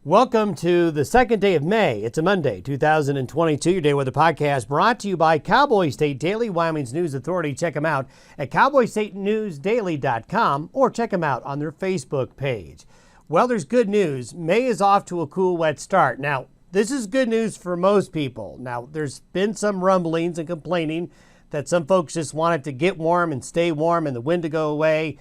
Welcome to the second day of May. It's a Monday, 2022. Your Day Weather Podcast brought to you by Cowboy State Daily, Wyoming's news authority. Check them out at cowboystatenewsdaily.com or check them out on their Facebook page. Well, there's good news. May is off to a cool, wet start. Now, this is good news for most people. Now, there's been some rumblings and complaining that some folks just want it to get warm and stay warm and the wind to go away.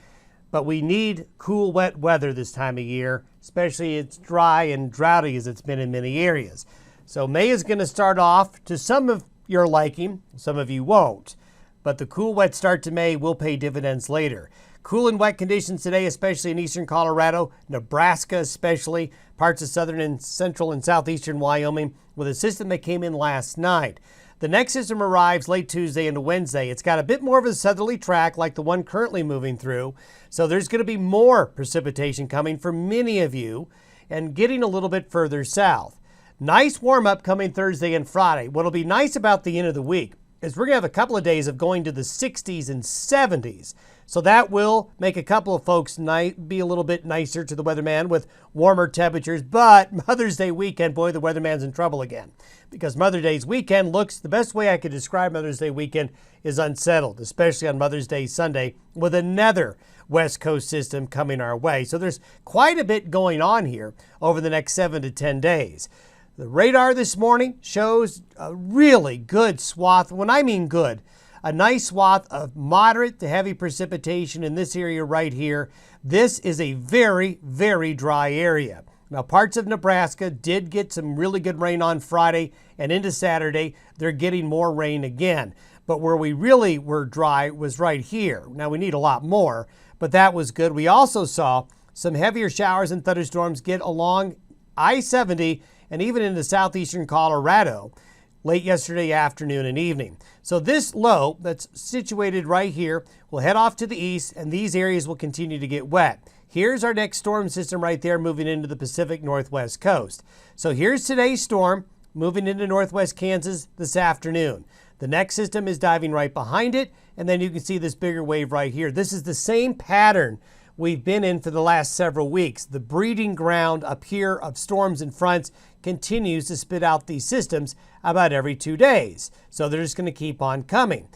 But we need cool, wet weather this time of year, especially it's dry and droughty as it's been in many areas. So May is going to start off to some of your liking, some of you won't. But the cool, wet start to May will pay dividends later. Cool and wet conditions today, especially in eastern Colorado, Nebraska especially, parts of southern and central and southeastern Wyoming, with a system that came in last night. The next system arrives late Tuesday into Wednesday. It's got a bit more of a southerly track like the one currently moving through. So there's going to be more precipitation coming for many of you and getting a little bit further south. Nice warm up coming Thursday and Friday. What'll be nice about the end of the week is we're going to have a couple of days of going to the 60s and 70s. So that will make a couple of folks be a little bit nicer to the weatherman with warmer temperatures. But Mother's Day weekend, boy, the weatherman's in trouble again. Because Mother's Day's weekend looks, the best way I could describe Mother's Day weekend is unsettled, especially on Mother's Day Sunday with another West Coast system coming our way. So there's quite a bit going on here over the next 7 to 10 days. The radar this morning shows a really good swath. When I mean good, a nice swath of moderate to heavy precipitation in this area right here. This is a very, very dry area. Now, parts of Nebraska did get some really good rain on Friday and into Saturday. They're getting more rain again. But where we really were dry was right here. Now, we need a lot more, but that was good. We also saw some heavier showers and thunderstorms get along I-70 and even into southeastern Colorado late yesterday afternoon and evening. So this low that's situated right here will head off to the east, and these areas will continue to get wet. Here's our next storm system right there moving into the Pacific Northwest coast. So here's today's storm moving into northwest Kansas this afternoon. The next system is diving right behind it, and then you can see this bigger wave right here. This is the same pattern we've been in for the last several weeks. The breeding ground up here of storms and fronts continues to spit out these systems about every 2 days. So they're just going to keep on coming.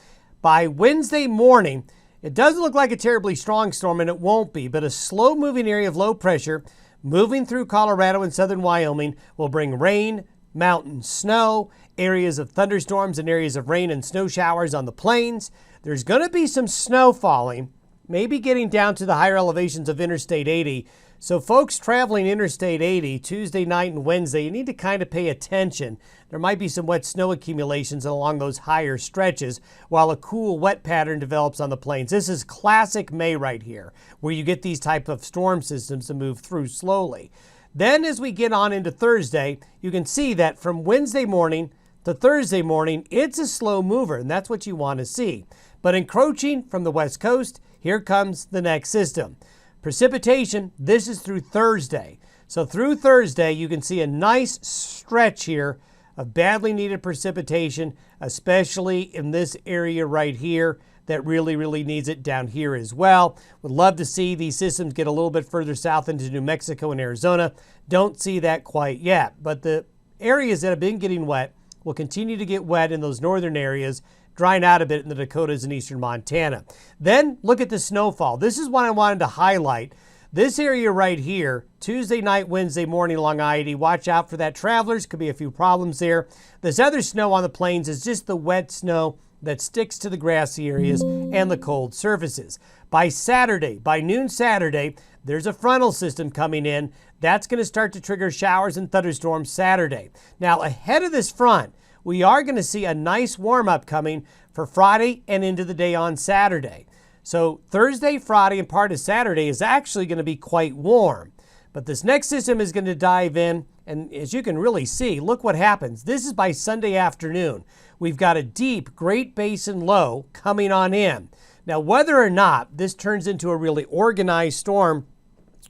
By Wednesday morning, it doesn't look like a terribly strong storm, and it won't be, but a slow moving area of low pressure moving through Colorado and southern Wyoming will bring rain, mountain snow, areas of thunderstorms and areas of rain and snow showers on the plains. There's going to be some snow falling, maybe getting down to the higher elevations of Interstate 80. So folks traveling Interstate 80 Tuesday night and Wednesday, you need to kind of pay attention. There might be some wet snow accumulations along those higher stretches while a cool wet pattern develops on the plains. This is classic May right here, where you get these type of storm systems to move through slowly. Then as we get on into Thursday, you can see that from Wednesday morning to Thursday morning, it's a slow mover, and that's what you want to see. But encroaching from the west coast, here comes the next system. Precipitation, this is through Thursday. So through Thursday, you can see a nice stretch here of badly needed precipitation, especially in this area right here that really, really needs it down here as well. Would love to see these systems get a little bit further south into New Mexico and Arizona. Don't see that quite yet, but the areas that have been getting wet will continue to get wet in those northern areas, drying out a bit in the Dakotas and eastern Montana. Then look at the snowfall. This is what I wanted to highlight. This area right here, Tuesday night, Wednesday morning along I-80, watch out for that. Travelers, could be a few problems there. This other snow on the plains is just the wet snow that sticks to the grassy areas and the cold surfaces. By Saturday, by noon Saturday, there's a frontal system coming in. That's going to start to trigger showers and thunderstorms Saturday. Now, ahead of this front, we are going to see a nice warm-up coming for Friday and into the day on Saturday. So Thursday, Friday, and part of Saturday is actually going to be quite warm. But this next system is going to dive in, and as you can really see, look what happens. This is by Sunday afternoon. We've got a deep Great Basin low coming on in. Now, whether or not this turns into a really organized storm,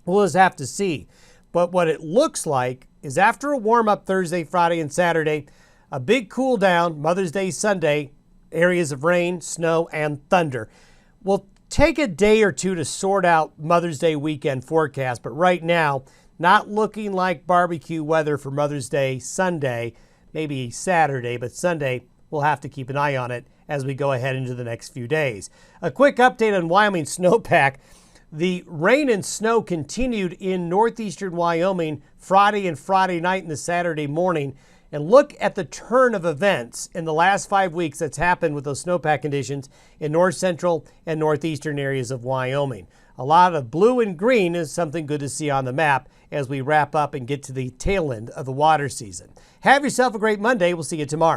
we'll just have to see. But what it looks like is after a warm-up Thursday, Friday, and Saturday, a big cool down Mother's Day Sunday, areas of rain, snow, and thunder. We'll take a day or two to sort out Mother's Day weekend forecast, but right now, Not looking like barbecue weather for Mother's Day Sunday, maybe Saturday, but Sunday we'll have to keep an eye on it as we go ahead into the next few days. A quick update on Wyoming snowpack. The rain and snow continued in northeastern Wyoming Friday and Friday night and the Saturday morning. And look at the turn of events in the last 5 weeks that's happened with those snowpack conditions in north central and northeastern areas of Wyoming. A lot of blue and green is something good to see on the map as we wrap up and get to the tail end of the water season. Have yourself a great Monday. We'll see you tomorrow.